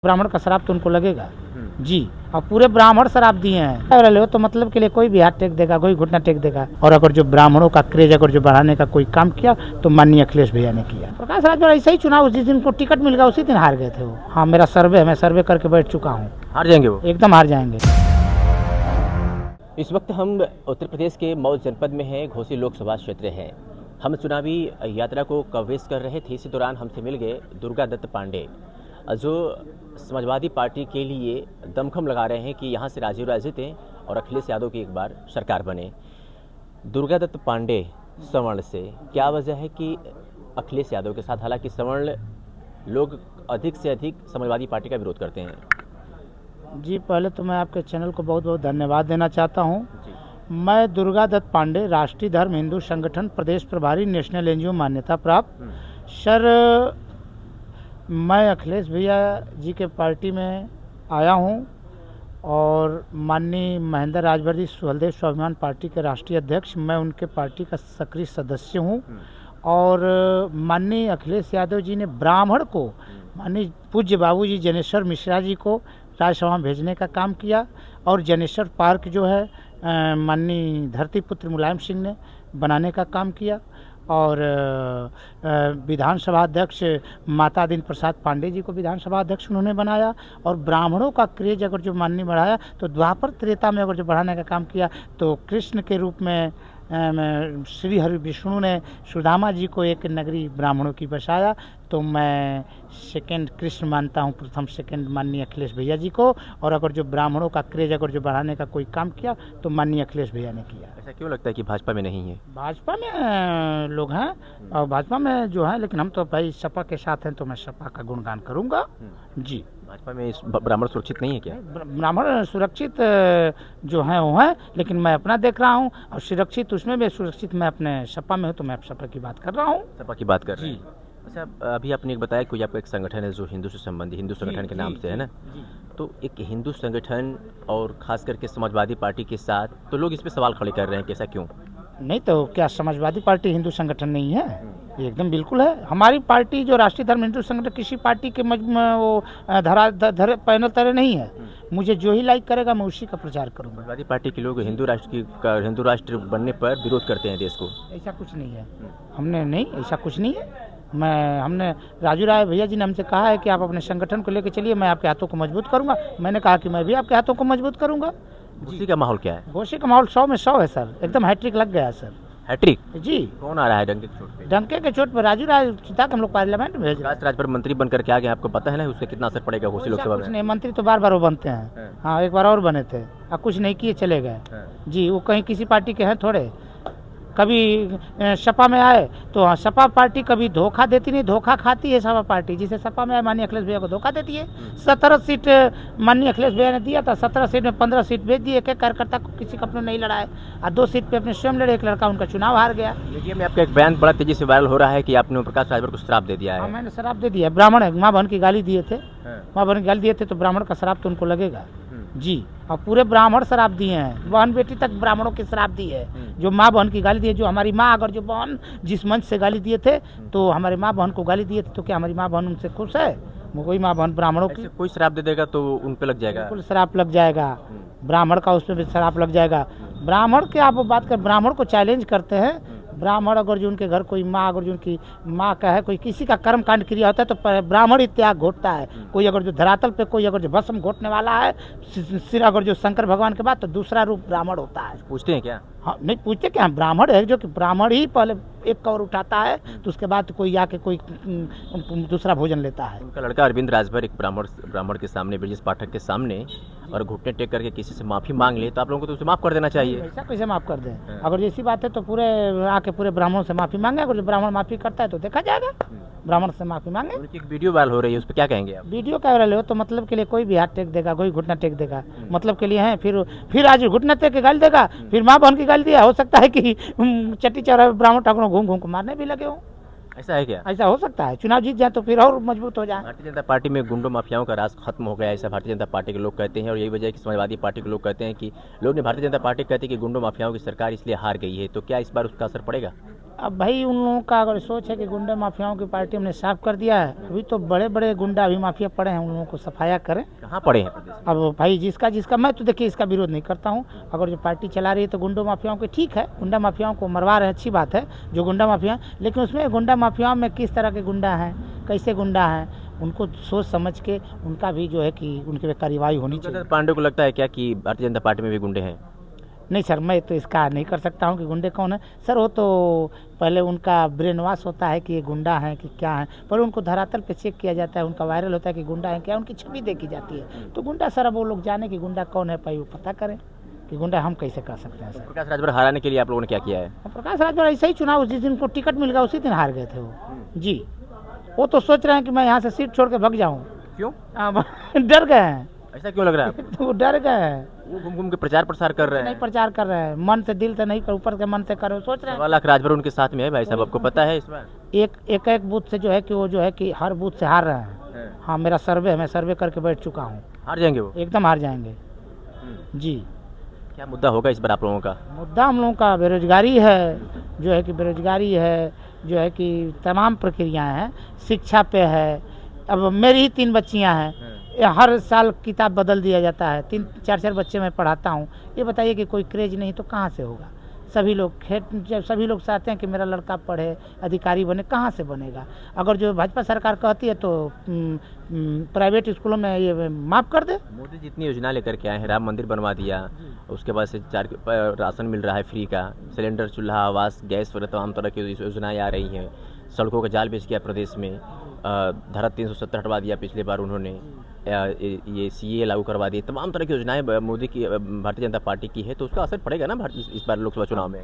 ब्राह्मण का श्राप तो उनको लगेगा जी। और पूरे ब्राह्मण श्राप दिए हैं तो मतलब के लिए कोई भी हाथ टेक देगा, कोई घुटना टेक देगा। और अगर जो ब्राह्मणों का क्रेज अगर जो बढ़ाने का कोई काम किया तो माननीय अखिलेश भैया ने किया। प्रकाश राज पर ऐसा ही चुनाव जिस दिन को टिकट मिल गया उसी दिन हार गए थे वो। हाँ, मेरा सर्वे है, मैं सर्वे करके बैठ चुका हूँ। हार जाएंगे वो, एकदम हार जाएंगे। इस वक्त हम उत्तर प्रदेश के मऊ जनपद में हैं, घोसी लोकसभा क्षेत्र है। हम चुनावी यात्रा को कवरेज कर रहे थे। इसी दौरान हमसे मिल गए दुर्गा दत्त पांडे, जो समाजवादी पार्टी के लिए दमखम लगा रहे हैं कि यहाँ से राजीव राय जीतें और अखिलेश यादव की एक बार सरकार बने। दुर्गा दत्त पांडे सवर्ण से क्या वजह है कि अखिलेश यादव के साथ, हालांकि सवर्ण लोग अधिक से अधिक समाजवादी पार्टी का विरोध करते हैं? जी, पहले तो मैं आपके चैनल को बहुत बहुत धन्यवाद देना चाहता हूँ। मैं दुर्गा दत्त पांडे, राष्ट्रीय धर्म हिंदू संगठन प्रदेश प्रभारी, नेशनल एनजीओ मान्यता प्राप्त। सर, मैं अखिलेश भैया जी के पार्टी में आया हूं और माननीय महेंद्र राजभर सुहलदेव स्वाभिमान पार्टी के राष्ट्रीय अध्यक्ष, मैं उनके पार्टी का सक्रिय सदस्य हूं। और माननीय अखिलेश यादव जी ने ब्राह्मण को, माननीय पूज्य बाबूजी जनेश्वर मिश्रा जी को राज्यसभा में भेजने का काम किया। और जनेश्वर पार्क जो है माननीय धरतीपुत्र मुलायम सिंह ने बनाने का काम किया। और विधानसभा अध्यक्ष माता दिन प्रसाद पांडे जी को विधानसभा अध्यक्ष उन्होंने बनाया। और ब्राह्मणों का क्रेज अगर जो माननीय बढ़ाया तो द्वापर त्रेता में अगर जो बढ़ाने का काम किया तो कृष्ण के रूप में श्री हरि विष्णु ने सुदामा जी को एक नगरी ब्राह्मणों की बसाया। तो मैं सेकंड कृष्ण मानता हूँ, प्रथम सेकंड माननीय अखिलेश भैया जी को। और अगर जो ब्राह्मणों का क्रेज अगर जो बढ़ाने का कोई काम किया तो माननीय अखिलेश भैया ने किया। ऐसा क्यों लगता है कि भाजपा में नहीं है? भाजपा में लोग हैं और भाजपा में जो है, लेकिन हम तो भाई सपा के साथ हैं तो मैं सपा का गुणगान करूँगा जी। भाजपा में ब्राह्मण सुरक्षित नहीं है क्या? ब्राह्मण सुरक्षित जो है वो है, लेकिन मैं अपना देख रहा हूँ। और सुरक्षित उसमें भी सुरक्षित मैं अपने सपा में हूँ, तो मैं सपा की बात कर रहा हूँ। सपा की बात कर रहे हैं। अच्छा, अभी आपने एक बताया कोई आपका एक संगठन है जो हिंदू से संबंधित, हिंदू संगठन के नाम से है ना? तो एक हिंदू संगठन और खास करके समाजवादी पार्टी के साथ तो लोग इस पे सवाल खड़े कर रहे हैं कि ऐसा क्यों? नहीं तो क्या समाजवादी पार्टी हिंदू संगठन नहीं है? एकदम बिल्कुल है। हमारी पार्टी जो राष्ट्रीय धर्म हिंदू संगठन किसी पार्टी के वो पैनल तरह नहीं है। मुझे जो ही लाइक करेगा मैं उसी का प्रचार करूंगा। समाजवादी पार्टी के लोग हिंदू राष्ट्र बनने पर विरोध करते हैं देश को। ऐसा कुछ नहीं है। हमने नहीं, ऐसा कुछ नहीं है। हमने राजू राय भैया जी ने हमसे कहा है कि आप अपने संगठन को लेकर चलिए, मैं आपके हाथों को मजबूत करूंगा। मैंने कहा कि मैं भी आपके हाथों को मजबूत करूंगा। घोसी का माहौल क्या है? घोसी का माहौल 100 में 100 है सर, एकदम हैट्रिक लग गया है सर। हैट्रिक जी। कौन आ रहा है डंके के चोट पे? डंके के चोट पर राजू राय चिता के हम लोग पार्लियामेंट में भेज राज पर मंत्री बनकर के आ गए, आपको पता है ना उसका कितना असर पड़ेगा घोसी लोकसभा में? नहीं, मंत्री तो बार बार वो बनते हैं। हाँ, एक बार और बने थे और कुछ नहीं किए, चले गए जी। वो कहीं किसी पार्टी के हैं थोड़े। कभी सपा में आए तो सपा पार्टी कभी धोखा देती नहीं, धोखा खाती है सपा पार्टी। जिसे सपा में आए माननीय अखिलेश भैया को धोखा देती है। 17 सीट माननीय अखिलेश भैया ने दिया था, 17 सीट में 15 सीट भेज दिए। एक एक कार्यकर्ता को किसी का अपने नहीं लड़ाए और 2 सीट पे अपने स्वयं लड़े। एक लड़का उनका चुनाव हार गया। मीडिया में आपका एक बयान बड़ा तेजी से वायरल हो रहा है कि आपने प्रकाश राजभर को श्राप दे दिया है। मैंने शराब दे दिया। ब्राह्मण है, माँ बहन की गाली दिए थे, माँ बहन की गाली दिए थे तो ब्राह्मण का शराब तो उनको लगेगा जी। और पूरे ब्राह्मण शराब दिए हैं, बहन बेटी तक ब्राह्मणों की शराब दी है। जो माँ बहन की गाली दी है, जो हमारी माँ अगर जो बहन जिस मंच से गाली दिए थे तो हमारी माँ बहन को गाली दिए थे, तो क्या हमारी माँ बहन उनसे खुश है? कोई माँ बहन ब्राह्मणों की कोई शराब दे देगा तो उन पे लग जाएगा, बिल्कुल शराब लग जाएगा। ब्राह्मण का उसमें भी शराब लग जाएगा। ब्राह्मण के आप बात कर, ब्राह्मण को चैलेंज करते हैं। ब्राह्मण अगर जो उनके घर कोई माँ, अगर जो उनकी माँ का है, कोई किसी का कर्म कांड क्रिया होता है तो ब्राह्मण ही त्याग घोटता है। कोई अगर जो धरातल पे कोई अगर जो भस्म घोटने वाला है सिर अगर जो शंकर भगवान के बाद, तो दूसरा रूप ब्राह्मण होता है। पूछते हैं क्या? हाँ, नहीं पूछते क्या, ब्राह्मण है जो कि ब्राह्मण ही पहले एक कौर उठाता है तो उसके बाद कोई आके कोई दूसरा भोजन लेता है। उनका लड़का अरविंद राजभर एक ब्राह्मण के सामने, ब्रजेश पाठक के सामने और घुटने टेक करके किसी से माफी मांग ले तो आप लोगों को तो उसे माफ कर देना चाहिए। ऐसा कैसे माफ कर दें? अगर जैसी बात है तो पूरे आके पूरे ब्राह्मणों से माफी मांगे। अगर जो ब्राह्मण माफी करता है तो देखा जाएगा, ब्राह्मण से माफी मांगे। उनकी एक वीडियो वायरल हो रही है, उस पर क्या कहेंगे आप? वीडियो क्या वायरल हो तो मतलब के लिए कोई भी हाथ टेक देगा, कोई घुटना टेक देगा, मतलब के लिए है। फिर आज घुटना टेक के गाली देगा, फिर माँ बहन की गाली दिया। हो सकता है कि चट्टी चौराहे ब्राह्मण ठाकुरों घूम घूम को मारने भी लगे हों। ऐसा है क्या? ऐसा हो सकता है। चुनाव जीत जाए तो फिर और मजबूत हो जाए। भारतीय जनता पार्टी में गुंडों माफियाओं का राज खत्म हो गया, ऐसा भारतीय जनता पार्टी के लोग कहते हैं। और यही वजह है कि समाजवादी पार्टी के लोग कहते हैं कि लोग ने भारतीय जनता पार्टी कहते हैं कि गुंडों माफियाओं की सरकार इसलिए हार गई है। तो क्या इस बार उसका असर पड़ेगा? अब भाई उन लोगों का अगर सोच है कि गुंडा माफियाओं की पार्टी हमने साफ कर दिया है, अभी तो बड़े बड़े गुंडा अभी माफिया पड़े हैं, उन लोगों को सफाया करें। कहाँ पड़े हैं प्रदेश में? अब भाई जिसका मैं तो देखिए इसका विरोध नहीं करता हूँ। अगर जो पार्टी चला रही है तो गुंडा माफियाओं के ठीक है, गुंडा माफियाओं को मरवा रहे हैं, अच्छी बात है जो गुंडा माफिया, लेकिन उसमें गुंडा माफियाओं में किस तरह के गुंडा हैं, कैसे गुंडा हैं, उनको सोच समझ के उनका भी जो है कि उनके पे कार्रवाई होनी चाहिए। पांडे को लगता है क्या कि भारतीय जनता पार्टी में भी गुंडे हैं? नहीं सर, मैं तो इसका नहीं कर सकता हूँ कि गुंडे कौन है सर। वो तो पहले उनका ब्रेन वॉश होता है कि ये गुंडा है कि क्या है, पर उनको धरातल पे चेक किया जाता है, उनका वायरल होता है कि गुंडा है क्या, उनकी छवि देखी जाती है। तो गुंडा सर अब वो लोग जाने कि गुंडा कौन है, भाई वो पता करें कि गुंडा हम कैसे कर सकते हैं सर। प्रकाश राजभर हराने के लिए आप लोगों ने क्या किया है? प्रकाश राजभर ऐसे ही चुनाव, जिस दिन को टिकट मिल गया उसी दिन हार गए थे वो जी। वो तो सोच रहे हैं कि मैं यहाँ से सीट छोड़ के भाग जाऊँ। क्यों? डर गए हैं। ऐसा क्यों लग रहा है? तो वो डर गए हैं, वो घूम घूम के प्रचार प्रसार कर रहे नहीं हैं। प्रचार कर रहे हैं, मन से दिल से नहीं कर, ऊपर के मन से करो, सोच रहे हैं। 1.25 लाख राजभर उनके साथ में है भाई साहब, आपको पता है इस बार? एक बूथ से जो है कि वो जो है कि हर बूथ से हार रहे हैं। हाँ मेरा सर्वे है, मैं सर्वे करके बैठ चुका हूँ। हार जाएंगे वो? एकदम हार जाएंगे जी। क्या मुद्दा होगा इस बार आप लोगों का? मुद्दा हम लोगों का बेरोजगारी है, जो है कि बेरोजगारी है, जो है कि तमाम प्रक्रियाएं हैं, शिक्षा पे है। अब मेरी ही 3 बच्चियां हैं, हर साल किताब बदल दिया जाता है, 3-4 बच्चे मैं पढ़ाता हूँ। ये बताइए कि कोई क्रेज नहीं तो कहाँ से होगा? सभी लोग सभी लोग चाहते हैं कि मेरा लड़का पढ़े, अधिकारी बने, कहाँ से बनेगा? अगर जो भाजपा सरकार कहती है तो प्राइवेट स्कूलों में ये माफ़ कर दे। मोदी जितनी योजना लेकर के आए हैं, राम मंदिर बनवा दिया, उसके बाद से 4 राशन मिल रहा है फ्री का, सिलेंडर, चूल्हा, आवास, गैस वगैरह तमाम तरह की योजनाएं आ रही हैं। सड़कों का जाल बिछ गया प्रदेश में, धारा 370 हटवा दिया पिछले बार उन्होंने, ये CA लागू करवा दिए, तमाम तरह की योजनाएं मोदी की, भारतीय जनता पार्टी की है, तो उसका असर पड़ेगा ना इस बार लोकसभा चुनाव में?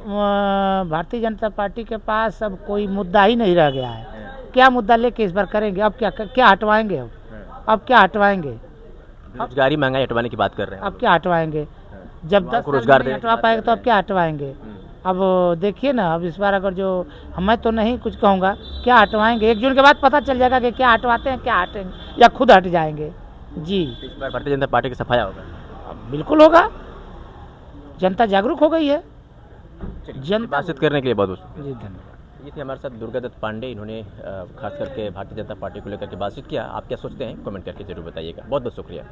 भारतीय जनता पार्टी के पास अब कोई मुद्दा ही नहीं रह गया है। क्या मुद्दा लेके इस बार करेंगे? अब क्या हटवाएंगे? अब क्या हटवाएंगे? बेरोजगारी, महंगाई हटवाने की बात कर रहे हैं। अब क्या हटवाएंगे? जब 10 रोजगार नहीं हटवा पाएंगे तो अब क्या हटवाएंगे? अब देखिए ना, अब इस बार अगर जो मैं तो नहीं कुछ कहूँगा, क्या हटवाएंगे 1 जून के बाद पता चल जाएगा कि क्या हटवाते हैं, क्या हटेंगे या खुद हट जाएंगे जी। इस बार भारतीय जनता पार्टी का सफाया होगा? बिल्कुल होगा, जनता जागरूक हो गई है। बातचीत करने के लिए बहुत बहुत जी धन्यवाद। ये थे हमारे साथ दुर्गा दत्त पांडे, इन्होंने खास करके भारतीय जनता पार्टी को लेकर के बातचीत किया। आप क्या सोचते हैं कमेंट करके जरूर बताइएगा। बहुत बहुत शुक्रिया।